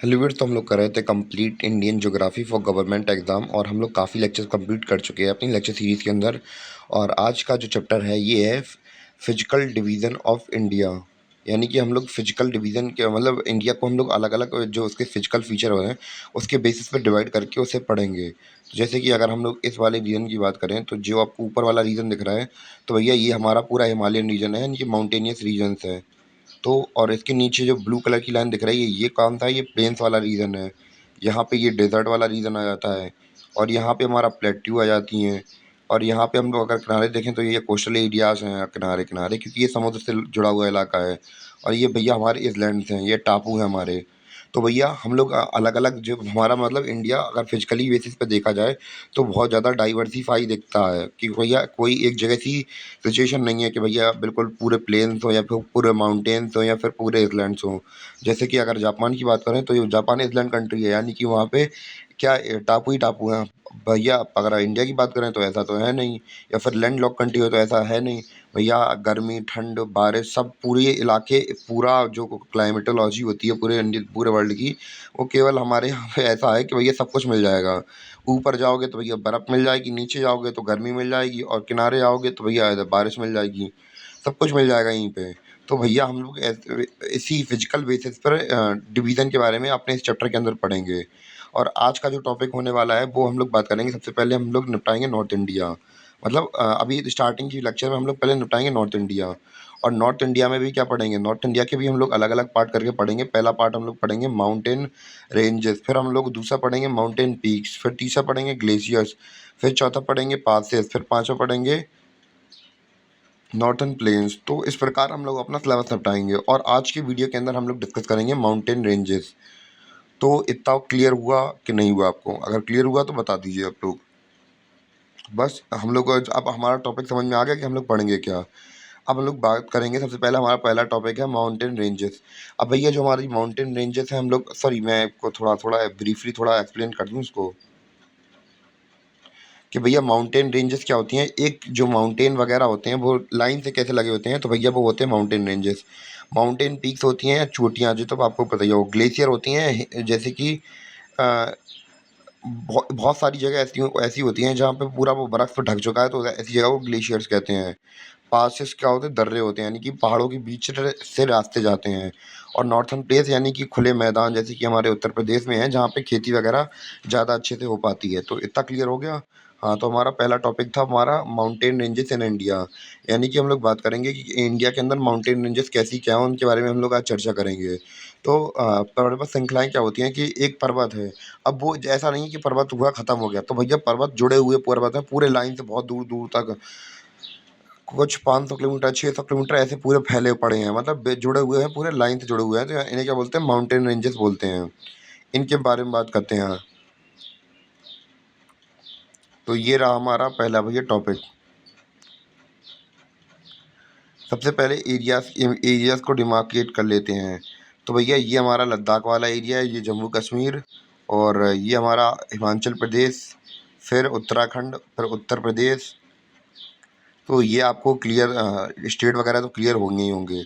हेलोविट्स तो हम लोग कर रहे थे complete Indian geography for government exam और हम लोग काफ़ी लेक्चर्स कंप्लीट कर चुके हैं अपनी लेक्चर सीरीज़ के अंदर। और आज का जो चैप्टर है ये है फिजिकल डिवीज़न ऑफ इंडिया। यानी कि हम लोग फिजिकल डिवीज़न के मतलब इंडिया को हम लोग अलग अलग जो उसके फिजिकल फीचर होते हैं उसके बेसिस पे डिवाइड करके उसे पढ़ेंगे। तो जैसे कि अगर हम लोग इस वाले रीजन की बात करें तो जो आपको ऊपर वाला रीजन दिख रहा है तो भैया ये हमारा पूरा हिमालयन रीजन है, यानी कि माउंटेनियस रीजन्स है। तो और इसके नीचे जो ब्लू कलर की लाइन दिख रही है ये कौन सा है, ये प्लेन्स वाला रीजन है। यहाँ पे ये डेजर्ट वाला रीजन आ जाता है और यहाँ पे हमारा प्लेट्यू आ जाती हैं। और यहाँ पे हम लोग अगर किनारे देखें तो ये कोस्टल एरियाज हैं किनारे किनारे, क्योंकि ये समुद्र से जुड़ा हुआ इलाका है। और ये भैया हमारे इसलैंड्स हैं, ये टापू हैं हमारे। तो भैया हम लोग अलग अलग जो हमारा मतलब इंडिया अगर फिजिकली बेसिस पे देखा जाए तो बहुत ज़्यादा डाइवर्सिफाई दिखता है कि भैया कोई एक जगह सी सिचुएशन नहीं है कि भैया बिल्कुल पूरे प्लेन्स हो या फिर पूरे माउंटेन्स हो या फिर पूरे इसलैंड्स हों। जैसे कि अगर जापान की बात करें तो ये जापान इसलैंड कंट्री है, यानी कि वहाँ पे क्या टापू ही टापू हैं। भैया अगर इंडिया की बात करें तो ऐसा तो है नहीं, या फिर लैंड लॉक कंट्री हो तो ऐसा है नहीं। भैया गर्मी ठंड बारिश सब पूरे इलाके पूरा जो क्लाइमेटोलॉजी होती है पूरे इंडिया पूरे वर्ल्ड की, वो केवल हमारे यहाँ पे ऐसा है कि भैया सब कुछ मिल जाएगा। ऊपर जाओगे तो भैया बर्फ़ मिल जाएगी, नीचे जाओगे तो गर्मी मिल जाएगी और किनारे आओगे तो भैया इधर बारिश मिल जाएगी। सब कुछ मिल जाएगा यहीं पे। तो भैया हम लोग इसी फिजिकल बेसिस पर डिवीज़न के बारे में अपने इस चैप्टर के अंदर पढ़ेंगे। और आज का जो टॉपिक होने वाला है वो हम लोग बात करेंगे, सबसे पहले हम लोग निपटाएंगे नॉर्थ इंडिया। मतलब अभी स्टार्टिंग की लेक्चर में हम लोग पहले निपटाएंगे नॉर्थ इंडिया। और नॉर्थ इंडिया में भी क्या पढ़ेंगे, नॉर्थ इंडिया के भी हम लोग अलग अलग पार्ट करके पढ़ेंगे। पहला पार्ट हम लोग पढ़ेंगे माउंटेन रेंजेस, फिर हम लोग दूसरा पढ़ेंगे माउंटेन पीक्स, फिर तीसरा पढ़ेंगे ग्लेशियर्स, फिर चौथा पढ़ेंगे पासेस, फिर पांचवा पढ़ेंगे नॉर्थर्न प्लेन्स। तो इस प्रकार हम लोग अपना सिलेबस निपटाएंगे और आज की वीडियो के अंदर हम लोग डिस्कस करेंगे माउंटेन रेंजेस। तो इतना क्लियर हुआ कि नहीं हुआ आपको? अगर क्लियर हुआ तो बता दीजिए आप लोग। बस हम लोग अब हमारा टॉपिक समझ में आ गया कि हम लोग पढ़ेंगे क्या। अब हम लोग बात करेंगे, सबसे पहले हमारा पहला टॉपिक है माउंटेन रेंजेस। अब भैया जो हमारी माउंटेन रेंजेस हैं हम लोग, सॉरी मैं आपको थोड़ा थोड़ा ब्रीफली थोड़ा एक्सप्लेन कर दूँ इसको कि भैया माउंटेन रेंजेस क्या होती हैं। एक जो माउंटेन वगैरह होते हैं वो लाइन से कैसे लगे होते हैं, तो भैया वो होते हैं माउंटेन रेंजेस। माउंटेन पीक्स होती हैं चोटियाँ, जो तो आपको पता ही हो। ग्लेशियर होती हैं जैसे कि बहुत बहुत सारी जगह ऐसी ऐसी होती हैं जहाँ पे पूरा वो बर्फ़ ढक चुका है, तो ऐसी जगह को ग्लेशियर्स कहते हैं। पासेस क्या होते हैं, दर्रे होते हैं, यानी कि पहाड़ों के बीच से रास्ते जाते हैं। और नॉर्थर्न प्लेस यानी कि खुले मैदान, जैसे कि हमारे उत्तर प्रदेश में है जहाँ पे खेती वगैरह ज़्यादा अच्छे से हो पाती है। तो इतना क्लियर हो गया। हाँ, तो हमारा पहला टॉपिक था हमारा माउंटेन रेंजेस इन इंडिया। यानी कि हम लोग बात करेंगे कि इंडिया के अंदर माउंटेन रेंजेस कैसी क्या हैं, उनके बारे में हम लोग आज चर्चा करेंगे। तो पर्वत श्रृंखलाएँ क्या होती हैं कि एक पर्वत है, अब वो ऐसा नहीं है कि पर्वत हुआ खत्म हो गया, तो भैया पर्वत जुड़े हुए पर्वत हैं पूरे लाइन से बहुत दूर दूर तक। कुछ 500 किलोमीटर 600 किलोमीटर ऐसे पूरे फैले पड़े हैं, मतलब जुड़े हुए हैं पूरे लाइन से जुड़े हुए हैं। तो इन्हें क्या बोलते हैं, माउंटेन रेंजेस बोलते हैं। इनके बारे में बात करते हैं। तो ये रहा हमारा पहला भैया टॉपिक। सबसे पहले एरियाज एरियाज को डिमार्केट कर लेते हैं। तो भैया ये हमारा लद्दाख वाला एरिया है, ये जम्मू कश्मीर, और ये हमारा हिमाचल प्रदेश, फिर उत्तराखंड, फिर उत्तर प्रदेश। तो ये आपको क्लियर स्टेट वगैरह तो क्लियर होंगे ही होंगे।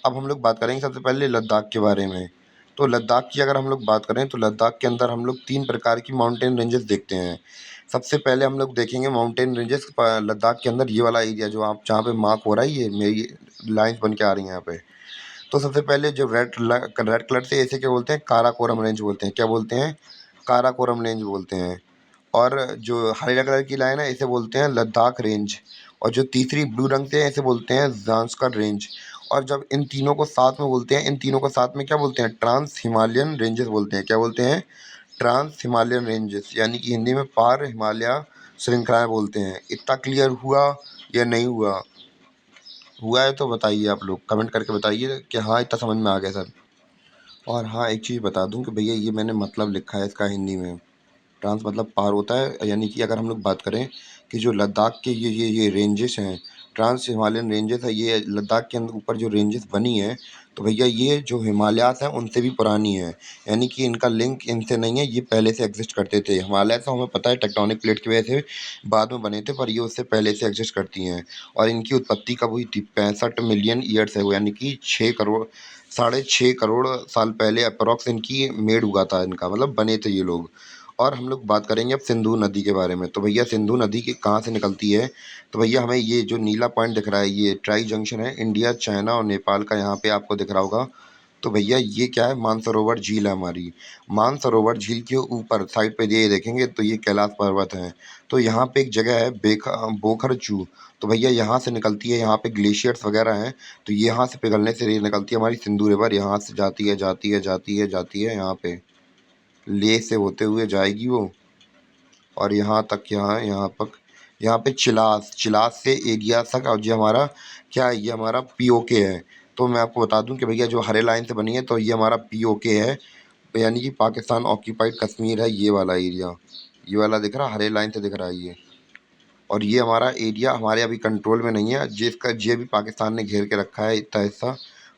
अब हम लोग बात करेंगे सबसे पहले लद्दाख के बारे में। तो लद्दाख की अगर हम लोग बात करें तो लद्दाख के अंदर हम लोग 3 प्रकार की माउंटेन रेंजेस देखते हैं। सबसे पहले हम लोग देखेंगे माउंटेन रेंजेस लद्दाख के अंदर ये वाला एरिया जो आप जहाँ पे मार्क हो रहा है, ये मेरी लाइन्स बन के आ रही हैं यहाँ पे। तो सबसे पहले जो रेड कलर से ऐसे क्या बोलते हैं, काराकोरम रेंज बोलते हैं। क्या बोलते हैं? काराकोरम रेंज बोलते हैं। और जो हरे कलर की लाइन है इसे बोलते हैं लद्दाख रेंज। और जो तीसरी ब्लू रंग से है इसे बोलते हैं ज़ांस्कर रेंज। और जब इन तीनों को साथ में बोलते हैं, इन तीनों को साथ में क्या बोलते हैं, ट्रांस हिमालयन रेंजेस बोलते हैं। क्या बोलते हैं? ट्रांस हिमालयन रेंजेस, यानी कि हिंदी में पार हिमालय श्रृंखलाएं बोलते हैं। इतना क्लियर हुआ या नहीं हुआ? हुआ है तो बताइए, आप लोग कमेंट करके बताइए कि हाँ इतना समझ में आ गया सर। और हाँ, एक चीज़ बता दूं कि भैया ये मैंने मतलब लिखा है इसका हिंदी में। ट्रांस मतलब पार होता है, यानी कि अगर हम लोग बात करें कि जो लद्दाख के ये रेंजेस हैं, ट्रांस हिमालयन रेंजेस है, ये लद्दाख के अंदर ऊपर जो रेंजेस बनी है, तो भैया ये जो हिमालयाज़ हैं उनसे भी पुरानी है। यानी कि इनका लिंक इनसे नहीं है, ये पहले से एग्जिस्ट करते थे। हिमालय तो हमें पता है टेक्टोनिक प्लेट की वजह से बाद में बने थे, पर ये उससे पहले से एग्जिस्ट करती हैं। और इनकी उत्पत्ति कब हुई थी? 65 मिलियन ईयर्स है, यानी कि 6 करोड़ 6.5 करोड़ साल पहले अप्रॉक्स इनकी मेड हुआ था, इनका मतलब बने थे ये लोग। और हम लोग बात करेंगे अब सिंधु नदी के बारे में। तो भैया सिंधु नदी की कहाँ से निकलती है? तो भैया हमें ये जो नीला पॉइंट दिख रहा है, ये ट्राई जंक्शन है इंडिया, चाइना और नेपाल का, यहाँ पे आपको दिख रहा होगा। तो भैया ये क्या है? मानसरोवर झील है हमारी। मानसरोवर झील के ऊपर साइड पे ये देखेंगे तो ये कैलाश पर्वत है। तो यहाँ पे एक जगह है बोखरचू। तो भैया यहाँ से निकलती है, यहाँ पे ग्लेशियर्स वगैरह हैं। तो यहाँ से पिघलने से ये निकलती है हमारी सिंधु रिवर, यहाँ से जाती है जाती है जाती है जाती है, यहाँ पे लेह से होते हुए जाएगी वो, और यहाँ तक, यहाँ तक, यहाँ पे चिलास, चिलास से एरिया तक। और ये हमारा क्या है? ये हमारा पीओके है। तो मैं आपको बता दूं कि भैया जो हरे लाइन से बनी है, तो ये हमारा पीओके है, यानी कि पाकिस्तान ऑक्यूपाइड कश्मीर है, ये वाला एरिया। ये वाला दिख रहा, हरे लाइन से दिख रहा है ये। और ये हमारा एरिया हमारे अभी कंट्रोल में नहीं है, जिसका ये भी पाकिस्तान ने घेर के रखा है इतना हिस्सा।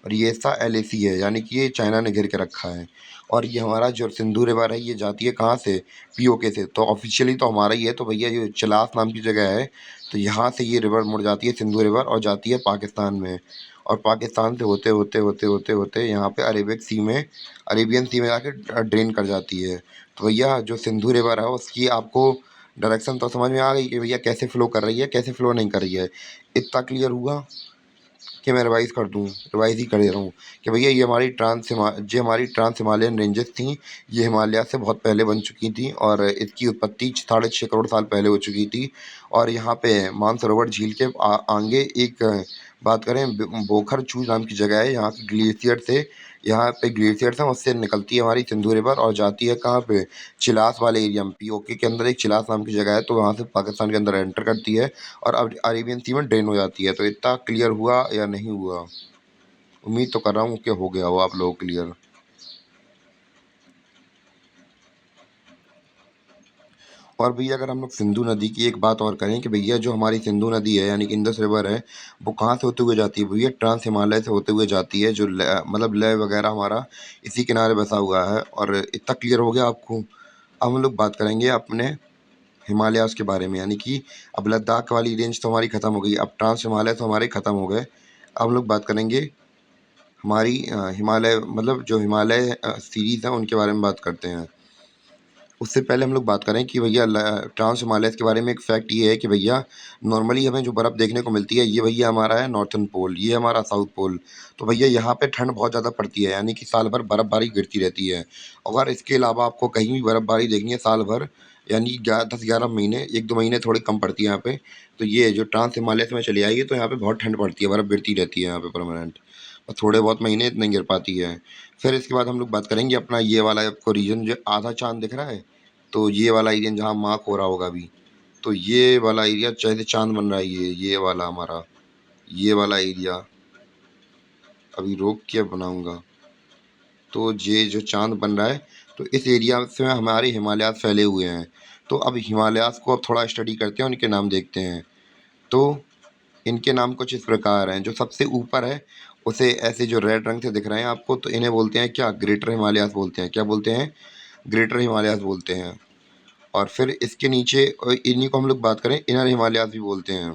और ये हिस्सा एलएसी है, यानी कि ये चाइना ने घेर के रखा है। और ये हमारा जो सिंधु रिवर है, ये जाती है कहाँ से? पीओके से। तो ऑफिशियली तो हमारा ही है। तो भैया ये चिलास नाम की जगह है, तो यहाँ से ये रिवर मुड़ जाती है, सिंधु रिवर, और जाती है पाकिस्तान में। और पाकिस्तान से होते होते होते होते होते यहाँ पे अरेबियन सी में जाके ड्रेन कर जाती है। तो भैया जो सिंधु रिवर है उसकी आपको डायरेक्शन तो समझ में आ गई कि भैया कैसे फ्लो कर रही है, कैसे फ्लो नहीं कर रही है। इतना क्लियर हुआ कि मैं रिवाइज़ कर दूँ? रिवाइज़ ही कर दे रहा हूँ कि भैया ये हमारी ट्रांस हिमालयन रेंजेस थी। ये हिमालय से बहुत पहले बन चुकी थी, और इसकी उत्पत्ति 6.5 करोड़ साल पहले हो चुकी थी। और यहाँ पे मानसरोवर झील के आगे एक बात करें, बोखरचू नाम की जगह है, यहाँ के ग्लेशियर से, यहाँ पे ग्लेशियर्स हैं, उससे निकलती है हमारी सिंधु रिवर और जाती है कहाँ पे? चिलास वाले एरिया में। पीओके के अंदर एक चिलास नाम की जगह है, तो वहाँ से पाकिस्तान के अंदर एंटर करती है और अब अरेबियन सी में ड्रेन हो जाती है। तो इतना क्लियर हुआ या नहीं हुआ? उम्मीद तो कर रहा हूँ कि हो गया हो आप लोगों को क्लियर। और भैया अगर हम लोग सिंधु नदी की एक बात और करें कि भैया जो हमारी सिंधु नदी है, यानी कि इंडस रिवर है, वो कहाँ से होते हुए जाती है? भैया ट्रांस हिमालय से होते हुए जाती है, जो मतलब लेह वगैरह हमारा इसी किनारे बसा हुआ है। और इतना क्लियर हो गया आपको? अब हम लोग बात करेंगे अपने हिमालयाज़ के बारे में, यानी कि अब लद्दाख वाली रेंज तो हमारी ख़त्म हो गई, अब ट्रांस हिमालय तो हमारे ख़त्म हो गए। अब हम लोग बात करेंगे हमारी हिमालय, मतलब जो हिमालय सीरीज़ है उनके बारे में बात करते हैं। उससे पहले हम लोग बात करें कि भैया ट्रांस हिमालयस के बारे में एक फैक्ट ये है कि भैया नॉर्मली हमें जो बर्फ़ देखने को मिलती है, ये भैया हमारा है नॉर्थन पोल, ये हमारा साउथ पोल। तो भैया यहाँ पे ठंड बहुत ज़्यादा पड़ती है, यानी कि साल भर बर्फ़बारी गिरती रहती है। अगर इसके अलावा आपको कहीं भी बर्फ़बारी देखनी है साल भर, यानी 10-11 महीने, 1-2 महीने थोड़ी कम पड़ती है यहाँ पे। तो ये जो ट्रांस हिमालयस में चली आएगी, तो यहाँ पे बहुत ठंड पड़ती है, बर्फ़ गिरती रहती है यहाँ पे परमानेंट, और थोड़े बहुत महीने नहीं गिर पाती है। फिर इसके बाद हम लोग बात करेंगे अपना ये वाला आपको रीजन, जो आधा चाँद दिख रहा है, तो ये वाला एरिया जहाँ मार्क हो रहा होगा अभी, तो ये वाला एरिया जैसे चाँद बन रहा है, ये वाला हमारा, ये वाला एरिया अभी रोक के बनाऊँगा। तो ये जो चाँद बन रहा है, तो इस एरिया से हमारे हिमालयाज़ फैले हुए हैं। तो अब हिमालयाज़ को अब थोड़ा स्टडी करते हैं, उनके नाम देखते हैं। तो इनके नाम कुछ इस प्रकार हैं। जो सबसे ऊपर है, उसे ऐसे जो रेड रंग से दिख रहे हैं आपको, तो इन्हें बोलते हैं क्या? ग्रेटर हिमालयाज़ बोलते हैं। क्या बोलते हैं? ग्रेटर हिमालयाज़ बोलते हैं। और फिर इसके नीचे इन्हीं को हम लोग बात करें, इनर हिमालयाज़ भी बोलते हैं।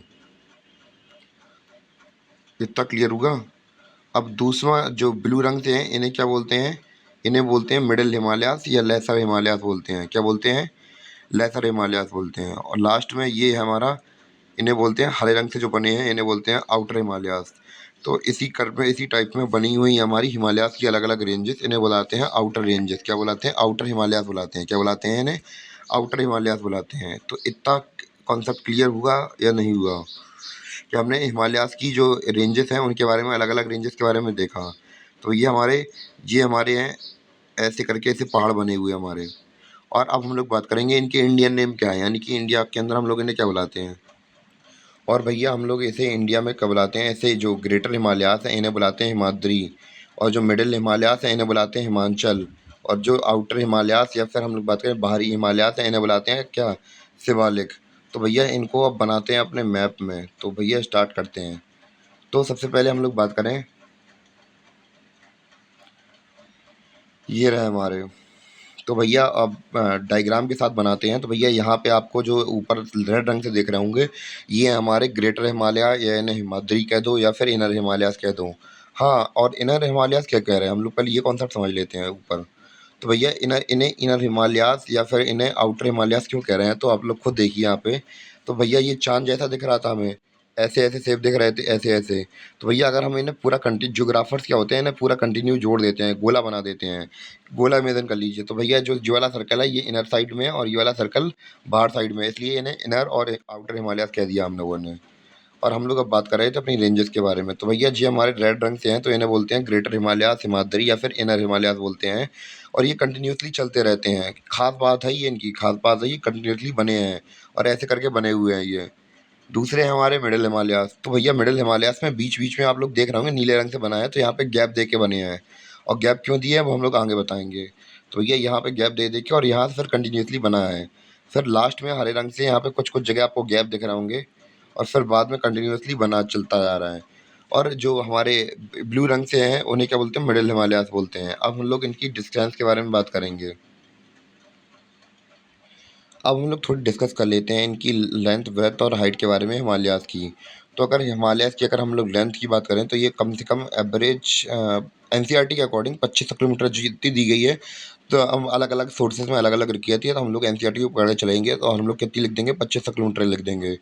इतना क्लियर हुआ? अब दूसरा जो ब्लू रंग से हैं, इन्हें क्या बोलते हैं? इन्हें बोलते हैं मिडिल हिमालयाज़ या लेसर हिमालयाज़ बोलते हैं। क्या बोलते हैं? लेसर हिमालयाज़ बोलते हैं। और लास्ट में ये है हमारा, इन्हें बोलते हैं हरे रंग से जो बने हैं, इन्हें बोलते हैं आउटर हिमालयाज़। तो इसी कर्व में, इसी टाइप में बनी हुई हमारी हिमालयाज़ की अलग अलग रेंजेस, इन्हें बुलाते हैं आउटर रेंजेस। क्या बुलाते हैं? आउटर हिमालयाज़ बुलाते हैं। क्या बुलाते हैं इन्हें? आउटर हिमालयाज़ बुलाते हैं। तो इतना कॉन्सेप्ट क्लियर हुआ या नहीं हुआ कि हमने हिमालयाज़ की जो रेंजेस हैं उनके बारे में, अलग अलग रेंजेस के बारे में देखा? तो ये हमारे हैं, ऐसे करके ऐसे पहाड़ बने हुए हमारे। और अब हम लोग बात करेंगे इनके इंडियन नेम क्या है, यानी कि इंडिया के अंदर हम लोग इन्हें क्या बुलाते हैं। और भैया हम लोग इसे इंडिया में कब बुलाते हैं? ऐसे जो ग्रेटर हिमालयाज़ हैं इन्हें बुलाते हैं हिमाद्री, और जो मिडिल हिमालयाज़ हैं इन्हें बुलाते हैं हिमांचल, और जो आउटर हिमालयाज़ या फिर हम लोग बात करें बाहरी हिमालयाज़ हैं, इन्हें बुलाते हैं क्या? शिवालिक। तो भैया इनको अब बनाते हैं अपने मैप में। तो भैया स्टार्ट करते हैं। तो सबसे पहले हम लोग बात करें, ये रहे हमारे। तो भैया अब डायग्राम के साथ बनाते हैं। तो भैया यहाँ पे आपको जो ऊपर रेड रंग से देख रहे होंगे, ये हमारे ग्रेटर हिमालय, या इन्हें हिमाद्री कह दो या फिर इनर हिमालयाज़ कह दो। हाँ, और इनर हिमालयाज़ क्या कह रहे हैं? हम लोग पहले ये कॉन्सेप्ट समझ लेते हैं ऊपर। तो भैया इन्हें इनर हिमालयाज़ या फिर इन्हें आउटर हिमालयाज़ क्यों कह रहे हैं? तो आप लोग खुद देखिए यहाँ पे। तो भैया ये चाँद जैसा दिख रहा था हमें, ऐसे-ऐसे शेप दिख रहे थे, ऐसे-ऐसे। तो भैया अगर हम इन्हें पूरा ज्योग्राफर्स क्या होते हैं, इन्हें पूरा कंटिन्यू जोड़ देते हैं, गोला बना देते हैं। गोला इमेजिन कर लीजिए। तो भैया जो ये वाला सर्कल है, ये इनर साइड में है और ये वाला सर्कल बाहर साइड में है, इसलिए इन्हें इनर और आउटर हिमालयाज़ कह दिया हम लोगों ने। और हम लोग अब बात कर रहे थे अपनी रेंजेस के बारे में। तो भैया जी हमारे रेड रंग से हैं, तो इन्हें बोलते हैं ग्रेटर हिमालयाज़, हिमाद्री या फिर इनर हिमालयाज़ बोलते हैं। और ये कंटिन्यूअसली चलते रहते हैं। खास बात है ये, इनकी खास बात है ये कंटिन्यूअसली बने हैं और ऐसे करके बने हुए हैं ये। दूसरे हैं हमारे मिडिल हिमालयाज़। तो भैया मिडिल हिमालयाज़ में बीच-बीच में आप लोग देख रहे होंगे नीले रंग से बना है, तो यहाँ पे गैप दे के बने हैं। और गैप क्यों दिए हैं वो हम लोग आगे बताएँगे। तो भैया यहाँ पे गैप दे के और यहाँ से फिर कंटिन्यूअसली बना है। फिर लास्ट में हरे रंग से यहाँ पे कुछ-कुछ जगह आपको गैप दिख रहे होंगे और फिर बाद में कंटिन्यूअसली बना चलता जा रहा है। और जो हमारे ब्लू रंग से हैं उन्हें क्या बोलते हैं? मिडिल हिमालयाज़ बोलते हैं। अब हम लोग इनकी डिस्टेंस के बारे में बात करेंगे। अब हम लोग थोड़ी डिस्कस कर लेते हैं इनकी लेंथ, ब्रेड्थ और हाइट के बारे में हिमालयाज़ की। तो अगर हिमालयाज़ की अगर हम लोग लेंथ की बात करें तो ये कम से कम एवरेज एनसीईआरटी के अकॉर्डिंग 2500 किलोमीटर जितनी दी गई है। तो हम अलग-अलग सोर्सेज़ में अलग-अलग लिखी जाती है, तो हम लोग एनसीईआरटी को पढ़ने चलेंगे तो हम लोग कितनी लिख देंगे? 2500 किलोमीटर लिख देंगे।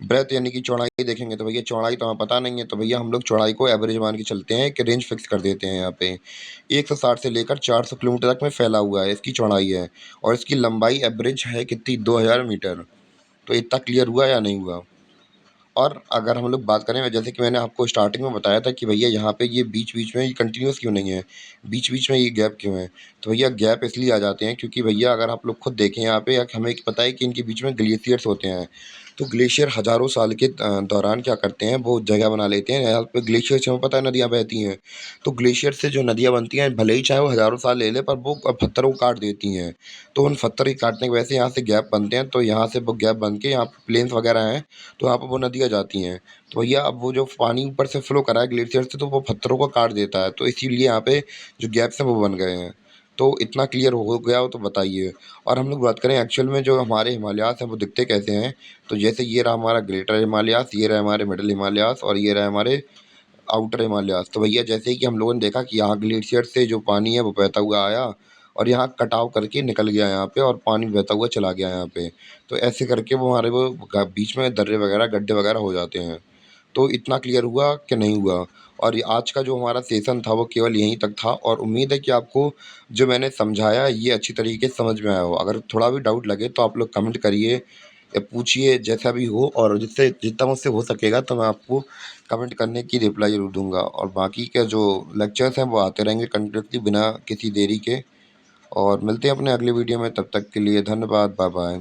ब्रेड्थ यानी कि चौड़ाई देखेंगे तो भैया चौड़ाई तो हमें पता नहीं है, तो भैया हम लोग चौड़ाई को एवरेज मान के चलते हैं, कि रेंज फिक्स कर देते हैं यहाँ पे। 160 से लेकर 400 किलोमीटर तक में फैला हुआ है, इसकी चौड़ाई है। और इसकी लंबाई एवरेज है कितनी? 2000 मीटर। तो इतना क्लियर हुआ या नहीं हुआ? और अगर हम लोग बात करें, जैसे कि मैंने आपको स्टार्टिंग में बताया था कि भैया यहाँ पे ये बीच-बीच में ये कंटिन्यूअस क्यों नहीं है? बीच-बीच में ये गैप क्यों है? तो भैया गैप इसलिए आ जाते हैं क्योंकि भैया अगर आप लोग खुद देखें यहाँ पे, हमें पता है कि इनके बीच में ग्लेशियर्स होते हैं। तो ग्लेशियर हज़ारों साल के दौरान क्या करते हैं, वो जगह बना लेते हैं। यहाँ पे ग्लेशियर से हमें पता है नदियाँ बहती हैं। तो ग्लेशियर से जो नदियाँ बनती हैं, भले ही चाहे वो हज़ारों साल ले लें, पर वो पत्थरों को काट देती हैं। तो उन पत्थर के काटने की वजह से यहाँ से गैप बनते हैं, तो यहाँ से वो गैप बन के यहाँ पे प्लेन्स वगैरह हैं, तो वहाँ पे वो नदियाँ जाती हैं। तो भैया अब वो जो पानी ऊपर से फ्लो करा है ग्लेशियर से, तो वो पत्थरों को काट देता है, तो इसीलिए यहाँ पे जो गैप्स हैं वो बन गए हैं। तो इतना क्लियर हो गया हो तो बताइए। और हम लोग बात करें एक्चुअल में जो हमारे हिमालयाज़ हैं वो दिखते कैसे हैं? तो जैसे ये रहा हमारा ग्रेटर हिमालयाज़, ये रहा हमारे मिडल हिमालयाज़ और ये रहा हमारे आउटर हिमालयाज़। तो भैया जैसे ही कि हम लोगों ने देखा कि यहाँ ग्लेशियर से जो पानी है वो बहता हुआ आया और यहाँ कटाव करके निकल गया यहाँ पे और पानी बहता हुआ चला गया यहाँ पे। तो ऐसे करके वो हमारे वो बीच में दर्रे वगैरह, गड्ढे वगैरह हो जाते हैं। तो इतना क्लियर हुआ कि नहीं हुआ? और ये आज का जो हमारा सेशन था वो केवल यहीं तक था और उम्मीद है कि आपको जो मैंने समझाया ये अच्छी तरीके से समझ में आया हो। अगर थोड़ा भी डाउट लगे तो आप लोग कमेंट करिए या पूछिए, जैसा भी हो, और जिससे जितना मुझसे हो सकेगा तो मैं आपको कमेंट करने की रिप्लाई ज़रूर दूँगा। और बाकी के जो लेक्चर्स हैं वो आते रहेंगे कंटिन्यूअसली बिना किसी देरी के। और मिलते हैं अपने अगले वीडियो में, तब तक के लिए धन्यवाद। Bye bye.